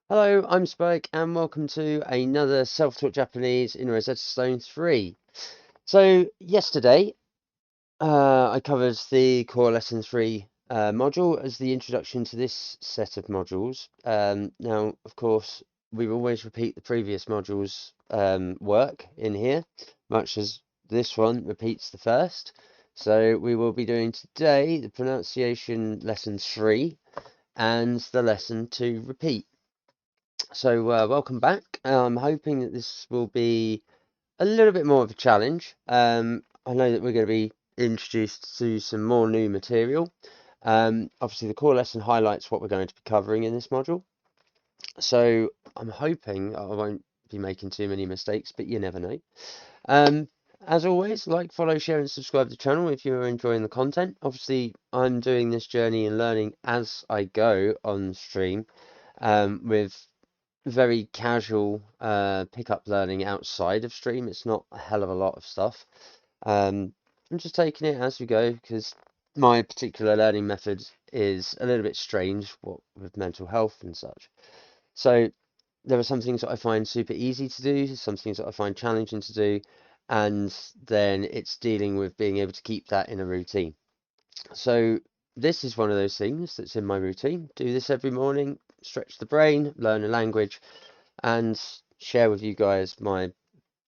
Hello, I'm Spike, and welcome to another self-taught Japanese in Rosetta Stone 3. So, yesterday, I covered the core lesson 3 module as the introduction to this set of modules. Now, of course, we always repeat the previous modules work in here, much as this one repeats the first. So, we will be doing today the pronunciation lesson 3 and the lesson to repeat. So, welcome back. I'm hoping that this will be a little bit more of a challenge. I know that we're going to be introduced to some more new material. Obviously, the core lesson highlights what we're going to be covering in this module. So, I'm hoping I won't be making too many mistakes, but you never know. Um, as always, like, follow, share, and subscribe to the channel if you're enjoying the content. Obviously, I'm doing this journey and learning as I go on stream with very casual pickup learning outside of stream. It's not a hell of a lot of stuff. I'm just taking it as we go because my particular learning method is a little bit strange, what with mental health and such. So there are some things that I find super easy to do, some things that I find challenging to do, and then it's dealing with being able to keep that in a routine. So this is one of those things that's in my routine. Do this every morning, stretch the brain, learn a language, and share with you guys my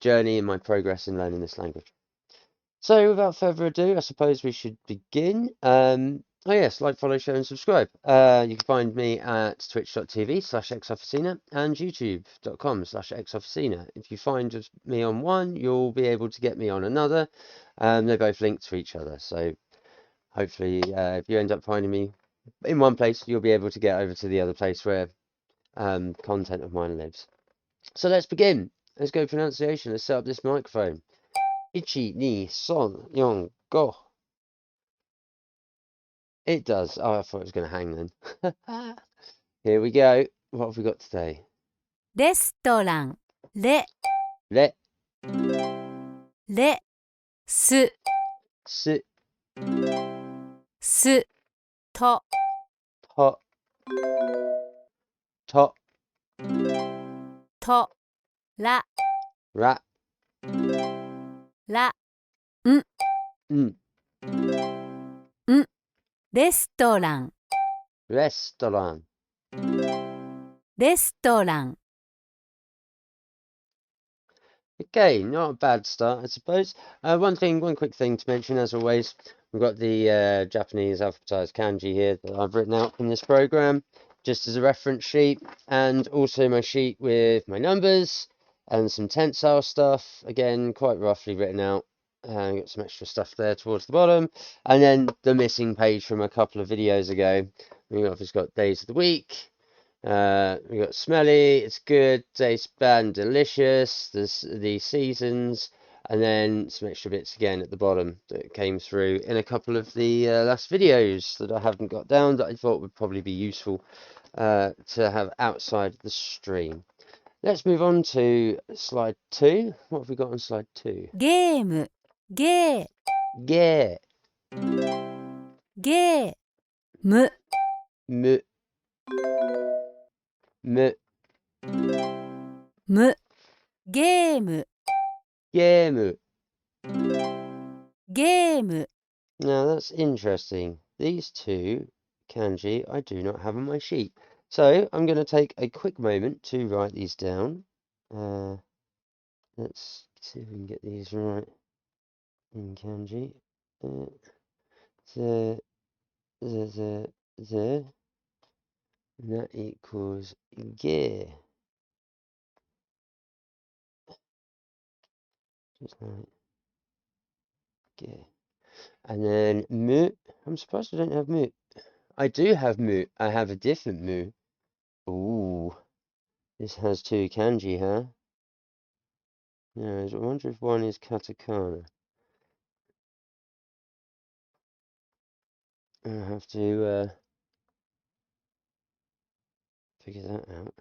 journey and my progress in learning this language. So, without further ado, I suppose we should begin. Oh yes, like, follow, share, and subscribe. You can find me at twitch.tv/xofficina and youtube.com/xofficina. If you find me on one, you'll be able to get me on another. They both link to each other, so hopefully, if you end up finding me in one place, you'll be able to get over to the other place where content of mine lives. So let's begin. Let's go pronunciation. Let's set up this microphone. Ichi, ni, son, yon, go. It does. Oh, I thought it was going to hang then. Here we go. What have we got today? レストラン、レ、レ、レ、す、す、す、と、と、と、と、ら、ら、ら、ん、ん、ん、レストラン、レストラン。レストラン。Okay, not a bad start, I suppose. One quick thing to mention, as always, we've got the Japanese alphabetized kanji here that I've written out from this program, just as a reference sheet, and also my sheet with my numbers and some tensile stuff, again, quite roughly written out. Got some extra stuff there towards the bottom, and then the missing page from a couple of videos ago. We've obviously got days of the week. We got smelly, it's good, tastes bad and delicious. There's the seasons, and then some extra bits again at the bottom that came through in a couple of the last videos that I haven't got down that I thought would probably be useful to have outside the stream. Let's move on to slide 2. What have we got on slide 2? ゲーム、ゲー、 Yeah, ゲーム、 m, m, む、ゲーム、 game. ゲーム。 Now that's interesting. These two kanji I do not have on my sheet. So I'm going to take a quick moment to write these down. Let's see if we can get these right in kanji. The, the, and that equals ge. Just like ge. And then mu. I'm surprised I don't have mu. I do have mu. I have a different mu. Ooh. This has two kanji, huh? Yeah, I wonder if one is katakana. I'll have to figure that out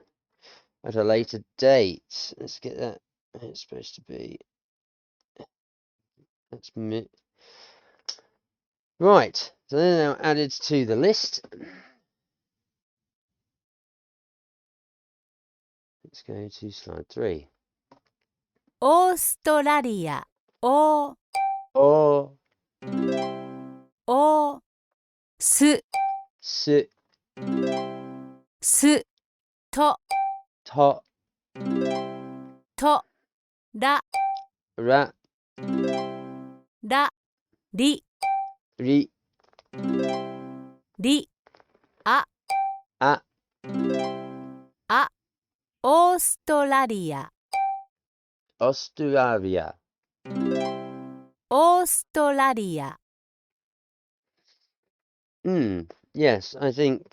at a later date. Let's get that. It's supposed to be. That's me. Right. So they're now added to the list. Let's go to slide 3. オーストラリア、おす、す、す、と、と、と、ら、ら、ら、り、り、り、あ、あ、あ、オーストラリア、オーストラリア。オーストラリア。Yes, I think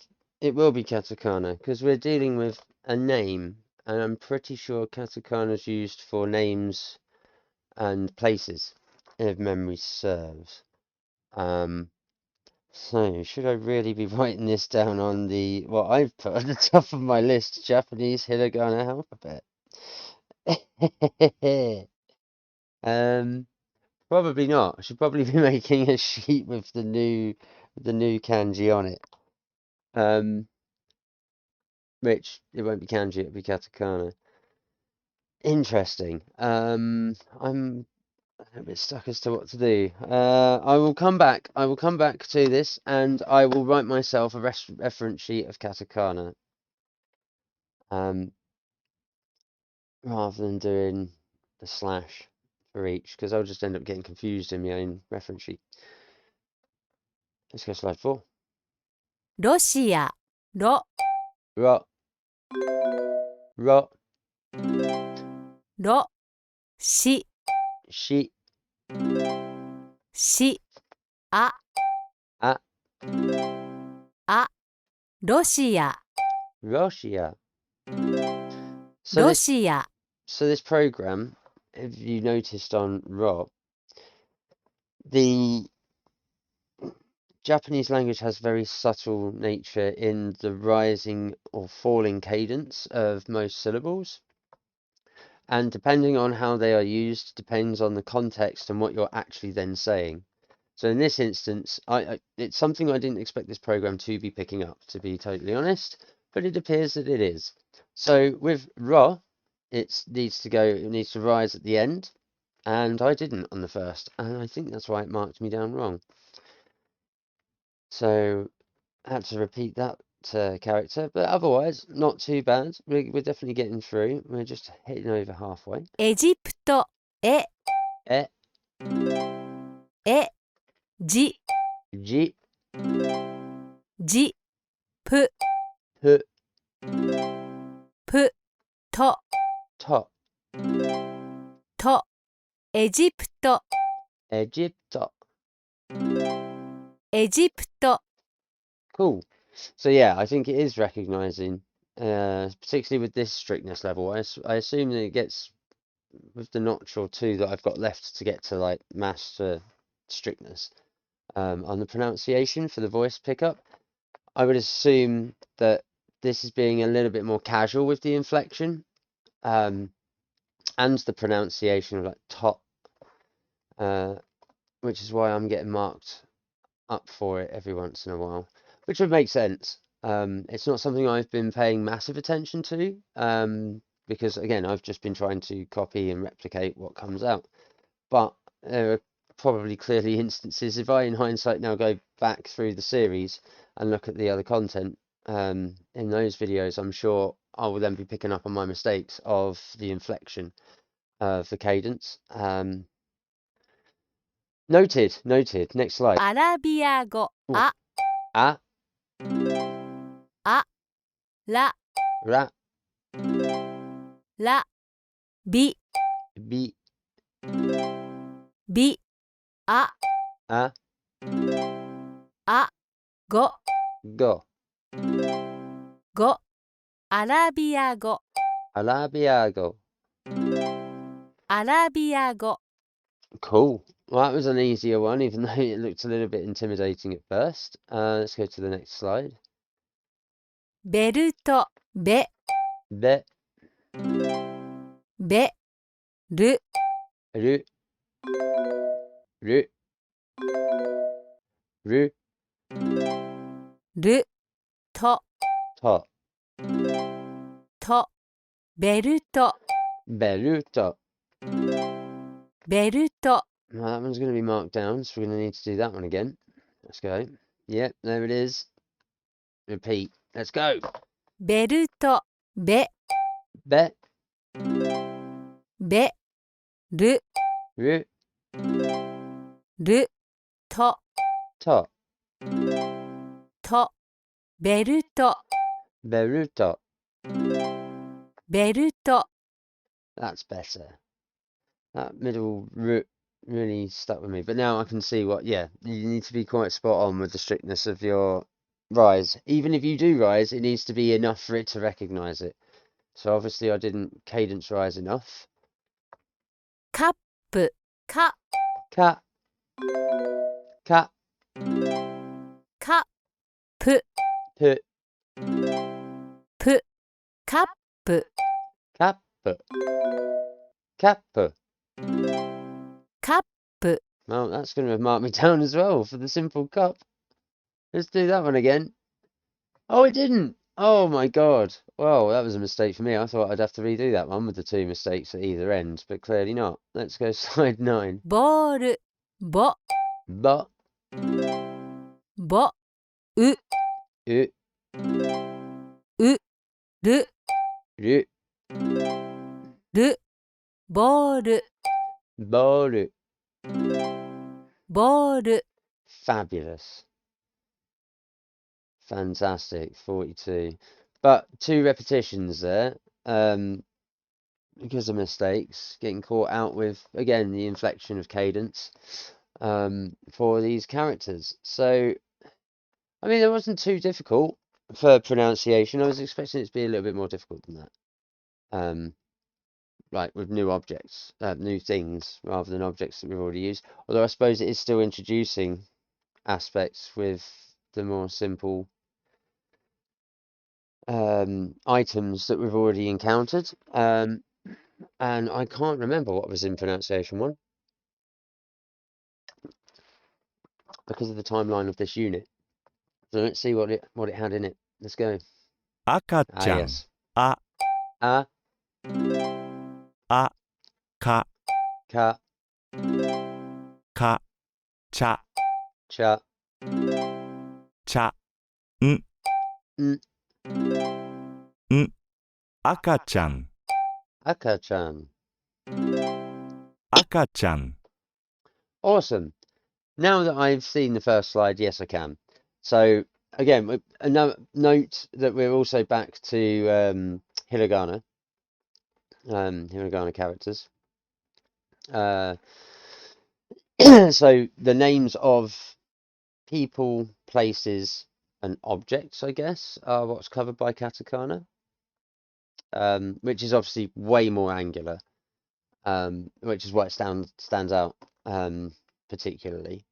it will be katakana because we're dealing with a name, and I'm pretty sure katakana is used for names and places, if memory serves. So should I really be writing this down on what I've put at the top of my list, Japanese hiragana alphabet? Probably not. I should probably be making a sheet with the new kanji on it. Which it won't be kanji, it'll be katakana. Interesting. I'm a bit stuck as to what to do. I will come back. I will come back to this, and I will write myself a reference sheet of katakana. Rather than doing the slash for each, because I'll just end up getting confused in my own reference sheet. Let's go slide 4. ロシア、ロ、Ro, ro, ロ、し、し、し、あ、あ、あ、ロシア、Russia. So ロ this シア、 so this program, if you noticed on Ro, the Japanese language has very subtle nature in the rising or falling cadence of most syllables. And depending on how they are used, depends on the context and what you're actually then saying. So in this instance, it's something I didn't expect this program to be picking up, to be totally honest, but it appears that it is. So with Ra, it needs to rise at the end, and I didn't on the first, and I think that's why it marked me down wrong. So I had to repeat that character, but otherwise, not too bad. We're definitely getting through. We're just hitting over halfway. エジプト、え、E, じ、Ji, じ、ぷ、 P, ぷ、と、 To, と、エジプト、 Egypto. エジプト。 Cool. So yeah, I think it is recognizing, particularly with this strictness level. I assume that it gets with the notch or two that I've got left to get to like master strictness. On the pronunciation for the voice pickup, I would assume that this is being a little bit more casual with the inflection, and the pronunciation of like top, which is why I'm getting marked up for it every once in a while, which would make sense. It's not something I've been paying massive attention to, because again, I've just been trying to copy and replicate what comes out. But there are probably clearly instances, if I in hindsight now go back through the series and look at the other content in those videos, I'm sure I will then be picking up on my mistakes of the inflection of the cadence. Noted. Next slide. アラビア語、 Ooh. あ、 A, あ、ら、 ra, ら、び、 bi, び、あ、 a, あ、ご、 go. ご、アラビア語、 Alabiago. アラビア語。 Cool. Well, that was an easier one, even though it looked a little bit intimidating at first. Let's go to the next slide. ベルト、べ、 Be, べ、る、 ru, ru, ru, る、と、 to, と、ベルト、 beruto. ベルト、 Well, that one's going to be marked down, so we're going to need to do that one again. Let's go. Yep, there it is. Repeat. Let's go. ベルト、ベ、 Be, ベ、ル、 ru, ル、ト、 to, ト、ベルト、 beruto. ベルト、 That's better. That middle root really stuck with me. But now I can see what, yeah, you need to be quite spot on with the strictness of your rise. Even if you do rise, it needs to be enough for it to recognize it. So obviously I didn't cadence rise enough. カップ、カ、 Cat, cat, カップ、 put, プ、カップ、 cap, cap. カップ、 Well, that's going to mark me down as well for the simple cup. Let's do that one again. Oh, it didn't. Oh my God. Well, that was a mistake for me. I thought I'd have to redo that one with the two mistakes at either end, but clearly not. Let's go slide 9. ボール、ボ、 But, ボ、う、 u, う、る、 ru, る、ボール、 boru. ボール、 Fabulous. Fantastic. 42. But 2 repetitions there. Because of mistakes, getting caught out with, again, the inflection of cadence for these characters. So, I mean, it wasn't too difficult for pronunciation. I was expecting it to be a little bit more difficult than that. Like with new objects, new things, rather than objects that we've already used. Although I suppose it is still introducing aspects with the more simple items that we've already encountered. And I can't remember what was in pronunciation 1 because of the timeline of this unit. So let's see what it had in it. Let's go. 赤 Ah, ちゃん、 yes. あ、 A, あ、か、 ka, か、ちゃ、 cha, ちゃ、ん、 n, ん、赤ちゃん、 aka-chan. 赤ちゃん、 Awesome. Now that I've seen the first slide, yes, I can. So again, note that we're also back to hiragana, hiragana characters. So the names of people, places, and objects, I guess, are what's covered by katakana, which is obviously way more angular, which is what stands out particularly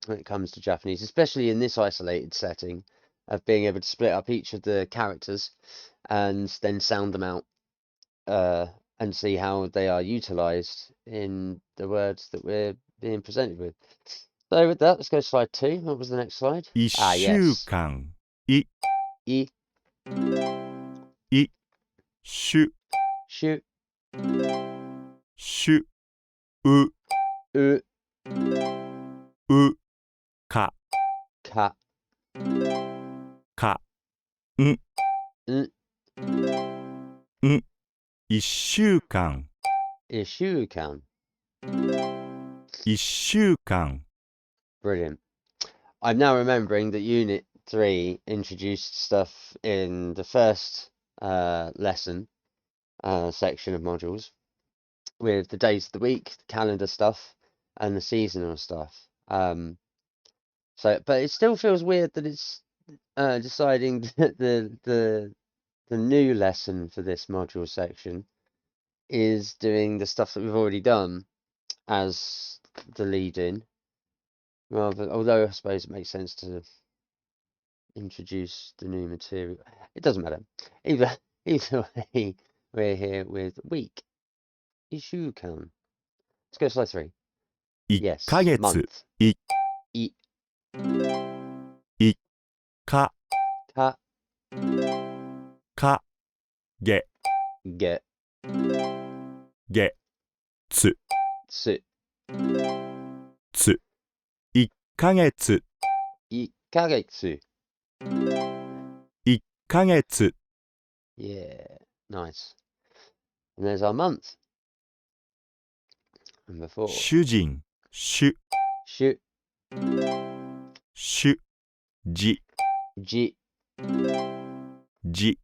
when it comes to Japanese, especially in this isolated setting of being able to split up each of the characters and then sound them out and see how they are utilized in the words that we're being presented with. So with that, let's go to slide 2. What was the next slide? 1 Ah, 週 yes. 間、い、 I, い、しゅ、 shu, しゅ、う、 u, う、か、 ka, か、ん、 n, ん、1週間、 ishukan. 1週間、 Brilliant. I'm now remembering that Unit 3 introduced stuff in the first lesson section of modules with the days of the week, the calendar stuff, and the seasonal stuff. But it still feels weird that it's deciding that the new lesson for this module section is doing the stuff that we've already done as the lead-in. Although I suppose it makes sense to introduce the new material. It doesn't matter. Either way, we're here with week. Ishukan. Let's go to slide 3. 1 Yes, ヶ月、 month. い、 I, い、か、 ka, か、げ、げ、げ、つ、つ、つ、1ヶ月、 1ヶ月。 1ヶ月、 Yeah, nice. And there's our month. Number 4. 主人、主、 Shoot, 主、じ、 ji, じ、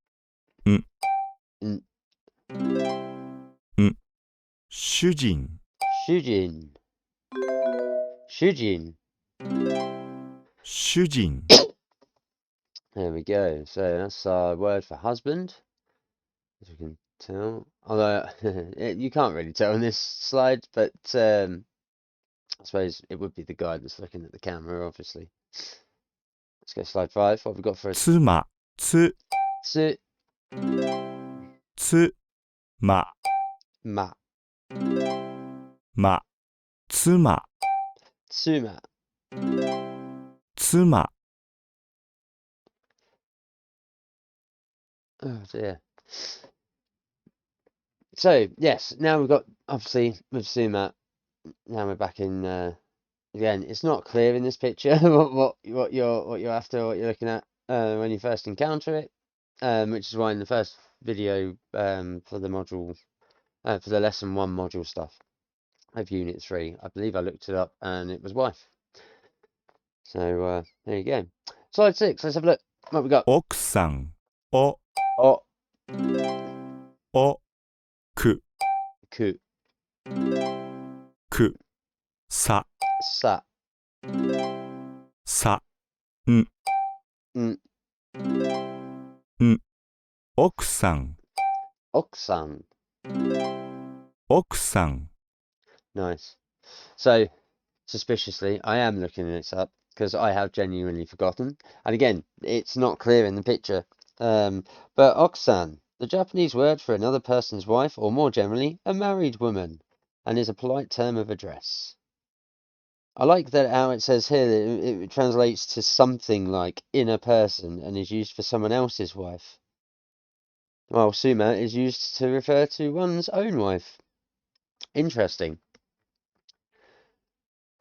ん、 n, ん、主人、 shujin. Shujin. 主人、 There we go. So that's our word for husband, as you can tell. Although you can't really tell on this slide, but I suppose it would be the guy that's looking at the camera, obviously. Let's go slide 5. What have we got for us? 妻、つ、 Tsu, つ、ま、 ma, ま、妻、 tsuma. 妻、 Oh dear. So yes, now we've got obviously with Sumat. Now we're back in. Again, it's not clear in this picture what you're after, what you're looking at when you first encounter it. Which is why in the first video for the module for the lesson 1 module stuff of unit 3, I believe I looked it up and it was wife. So there you go. Slide 6. Let's have a look. What we got? 奥さん、お、 Oh, お、く、 ku, く、さ、 sa, さ、ん、 n, ん、奥さん、 oksan. 奥さん、 Nice. So, suspiciously, I am looking this up because I have genuinely forgotten. And again, it's not clear in the picture. But oksan, the Japanese word for another person's wife, or more generally, a married woman, and is a polite term of address. I like that how it says here that it translates to something like in a person and is used for someone else's wife, while suma is used to refer to one's own wife. Interesting.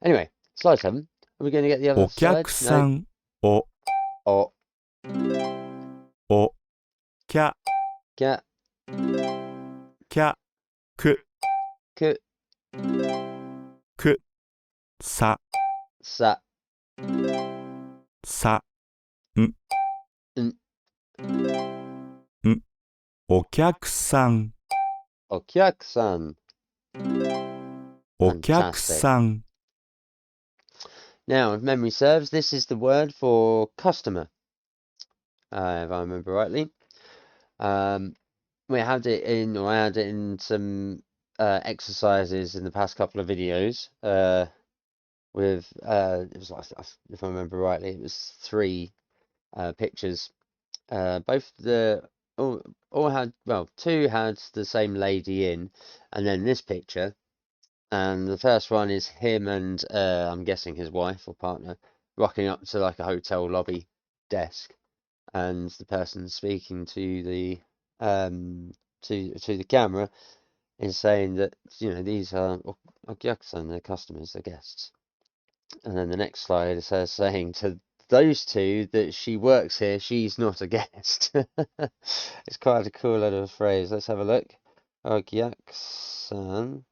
Anyway, slide 7. Are we going to get the other お slide? 客さ No. ん、お、 Oh, お、きゃ、 cat, きゃ、く、 ku, く、さ、 sa, さ、ん、 n, ん、お客さん、 okyaku-san. お客 Fantastic. さん、 Now, if memory serves, this is the word for customer, if I remember rightly. We had it in, or I had it in some exercises in the past couple of videos. With it was like, if I remember rightly, it was 3 pictures. Both all had, well, 2 had the same lady in, and then this picture. And the first one is him and I'm guessing his wife or partner rocking up to like a hotel lobby desk, and the person speaking to the to the camera is saying that, you know, these are Okyaku-san, their customers, their guests. And then the next slide is her saying to those 2 that she works here, she's not a guest. It's quite a cool little phrase. Let's have a look. Okyaku-san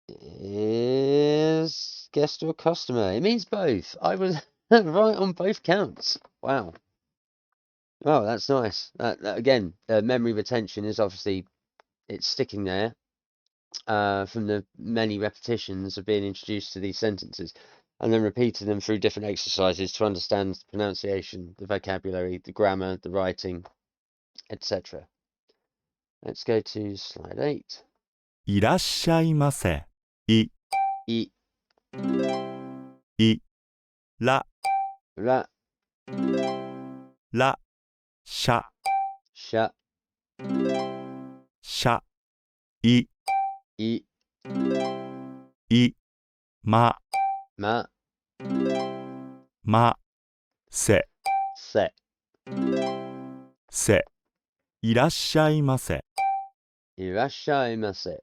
is guest or customer. It means both. I was right on both counts. Wow. Oh, that's nice. That again, memory retention is obviously, it's sticking there from the many repetitions of being introduced to these sentences and then repeating them through different exercises to understand the pronunciation, the vocabulary, the grammar, the writing, etc. Let's go to slide 8. いらっしゃいませ、い、 I, い、ら、 ra, ら、しゃ、 sha, しゃ、い、 I, い、ま、 ma, ま、せ、 se, せ、いらっしゃいませ。 Irashaimase.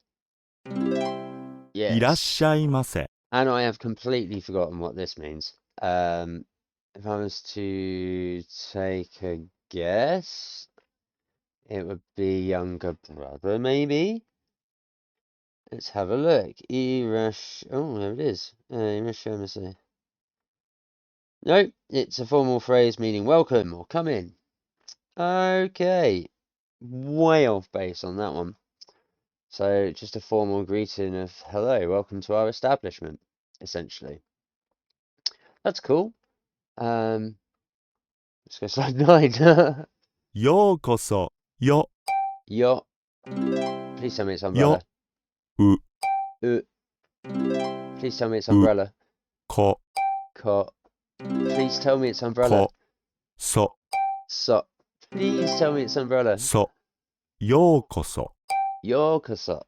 いらっ Yes. しゃいませ。 And I have completely forgotten what this means. If I was to take a guess, it would be younger brother, maybe? Let's have a look. Oh, there it is. Irashaimase. Nope, it's a formal phrase meaning welcome or come in. Okay. Way off base on that one. So just a formal greeting of hello, welcome to our establishment, essentially. That's cool. Let's go slide 9. ようこそ。よ、 Yo. Please tell me it's よ、 umbrella. う、 Please tell me it's う、 umbrella. こ、 Ko. Please tell me it's umbrella. こ、そ、 So. Please tell me it's umbrella. そ。ようこそ。 Yokoso.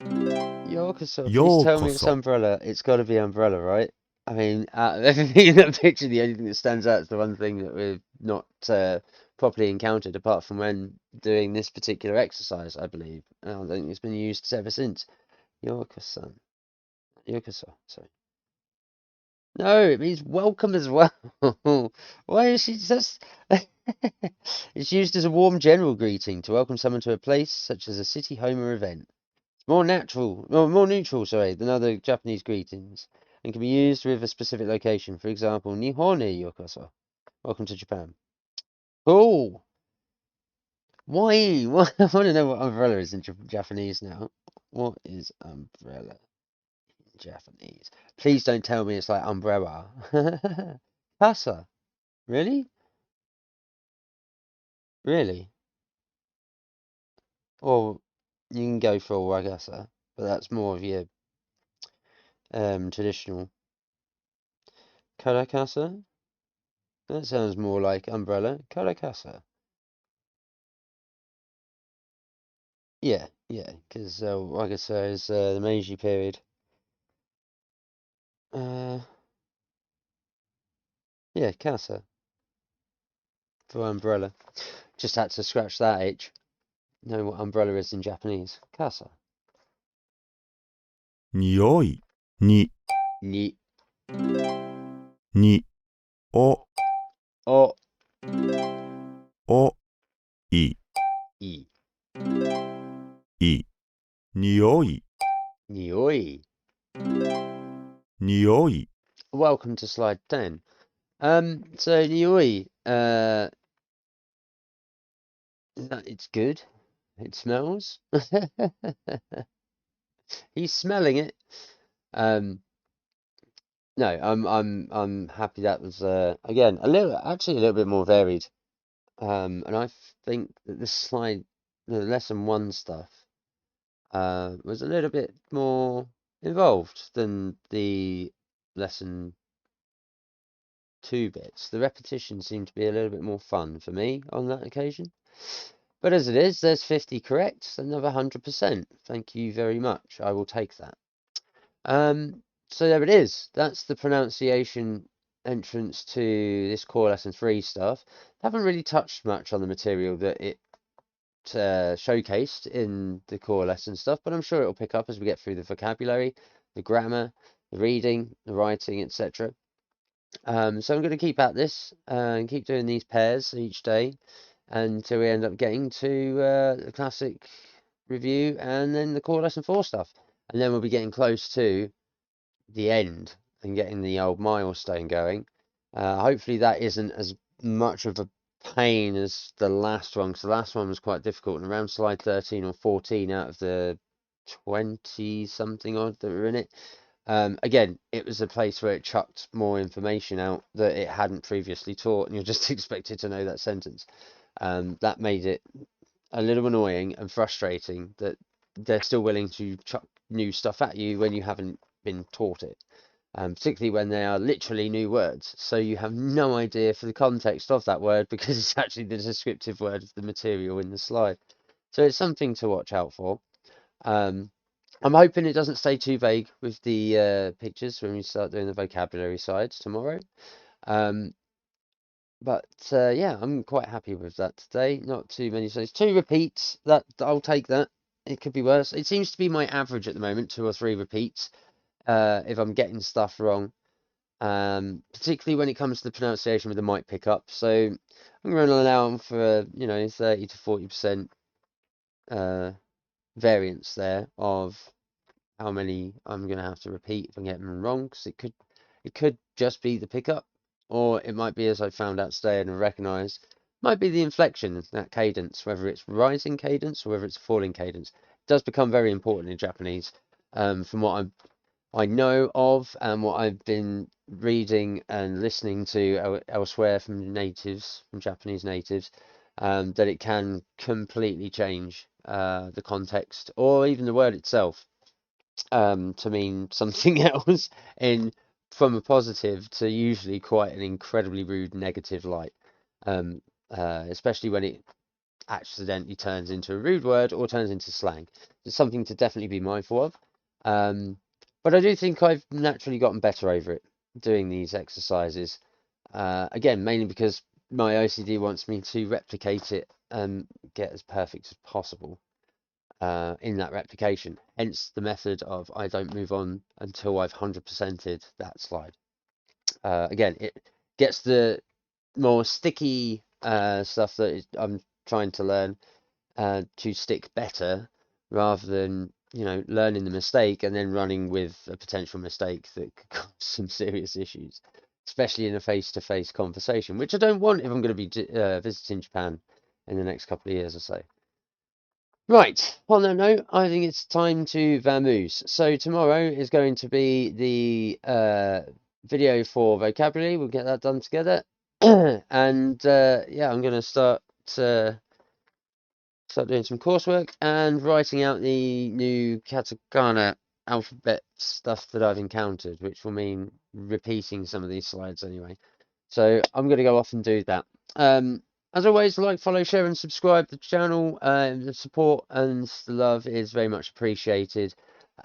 Yokoso. Please tell me it's ようこそ。 umbrella. It's got to be umbrella, right? I mean, out of everything in that picture, the only thing that stands out is the one thing that we've not properly encountered, apart from when doing this particular exercise, I believe. I don't think it's been used ever since. Yokosan. Yokoso, sorry. No, it means welcome as well. Why is she just... It's used as a warm general greeting to welcome someone to a place such as a city, home, or event. More natural, or more neutral, sorry, than other Japanese greetings, and can be used with a specific location. For example, Nihon e yokoso. Welcome to Japan. Cool. Why? Why? I want to know what umbrella is in Japanese now. What is umbrella in Japanese? Please don't tell me it's like umbrella. Casa. Really? Really? Or you can go for wagasa, but that's more of your traditional karakasa. That sounds more like umbrella. Karakasa. Yeah, yeah, because wagasa is the Meiji period. Yeah, kasa for umbrella. Just had to scratch that H. Know what umbrella is in Japanese. Kasa. 匂い。に、 Ni. に、お、 O. お、い、 I. い。匂い。 Nioi. 匂い。 Welcome to slide 10. So nioi, it's good. It smells. He's smelling it. No, I'm happy that was again actually a little bit more varied. And I think that the lesson one stuff, was a little bit more involved than the lesson two bits. The repetition seemed to be a little bit more fun for me on that occasion. But as it is, there's 50 correct, another 100%. Thank you very much. I will take that. So there it is. That's the pronunciation entrance to this core lesson 3 stuff. Haven't really touched much on the material that it showcased in the core lesson stuff, but I'm sure it'll pick up as we get through the vocabulary, the grammar, the reading, the writing, etc. So I'm going to keep at this and keep doing these pairs each day until we end up getting to the classic review and then the core lesson 4 stuff. And then we'll be getting close to the end and getting the old milestone going. Hopefully that isn't as much of a pain as the last one, because the last one was quite difficult, and around slide 13 or 14 out of the 20 something odd that were in it. Again, it was a place where it chucked more information out that it hadn't previously taught, and you're just expected to know that sentence. That made it a little annoying and frustrating that they're still willing to chuck new stuff at you when you haven't been taught it. Particularly when they are literally new words, so you have no idea for the context of that word because it's actually the descriptive word of the material in the slide. So it's something to watch out for. I'm hoping it doesn't stay too vague with the pictures when we start doing the vocabulary sides tomorrow. But yeah, I'm quite happy with that today. Not too many. So it's 2 repeats. That I'll take that. It could be worse. It seems to be my average at the moment, 2 or 3 repeats. If I'm getting stuff wrong, particularly when it comes to the pronunciation with the mic pickup. So I'm going to allow for 30 to 40% variance there of how many I'm going to have to repeat if I get them wrong, because it could just be the pickup, or it might be, as I found out today and recognise, might be the inflection, that cadence, whether it's rising cadence or whether it's falling cadence. It does become very important in Japanese, from what I know of and what I've been reading and listening to elsewhere from natives, from Japanese natives, that it can completely change the context or even the word itself, to mean something else in from a positive to usually quite an incredibly rude negative light, especially when it accidentally turns into a rude word or turns into slang. It's something to definitely be mindful of. But I do think I've naturally gotten better over it doing these exercises. Again, mainly because my OCD wants me to replicate it and get as perfect as possible in that replication. Hence the method of I don't move on until I've 100%ed that slide. Again, it gets the more sticky stuff that I'm trying to learn to stick better, rather than learning the mistake and then running with a potential mistake that could cause some serious issues, especially in a face-to-face conversation, which I don't want if I'm going to be visiting Japan in the next couple of years or so. Right, on that note, I think it's time to vamoose. So tomorrow is going to be the video for vocabulary. We'll get that done together. And yeah, I'm going to start doing some coursework and writing out the new katakana alphabet stuff that I've encountered, which will mean repeating some of these slides anyway. So I'm going to go off and do that. As always, like, follow, share, and subscribe to the channel. The support and the love is very much appreciated.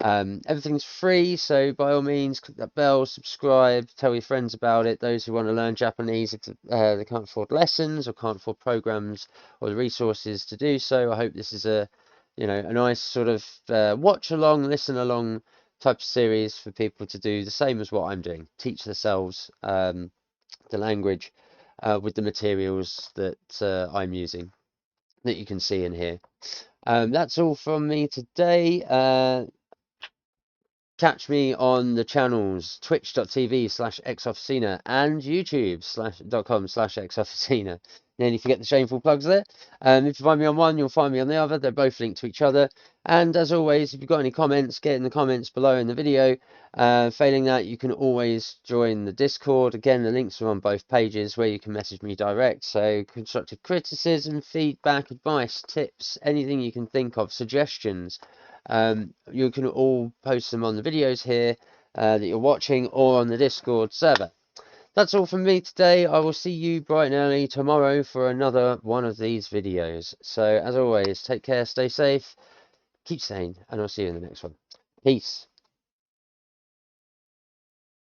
Everything's free, so by all means, click that bell, subscribe, tell your friends about it. Those who want to learn Japanese, if they can't afford lessons or can't afford programs or the resources to do so, I hope this is a nice sort of watch along, listen along type of series for people to do the same as what I'm doing, teach themselves the language with the materials that I'm using, that you can see in here. That's all from me today. Catch me on the channels twitch.tv/xofficina and youtube.com/xofficina. Nearly forget the shameful plugs there. If you find me on one, you'll find me on the other. They're both linked to each other. And as always, if you've got any comments, get in the comments below in the video. Failing that, you can always join the Discord. Again, the links are on both pages where you can message me direct. So constructive criticism, feedback, advice, tips, anything you can think of, suggestions. You can all post them on the videos here that you're watching or on the Discord server. That's all from me today. I will see you bright and early tomorrow for another one of these videos. So as always, take care, stay safe, keep sane, and I'll see you in the next one. Peace.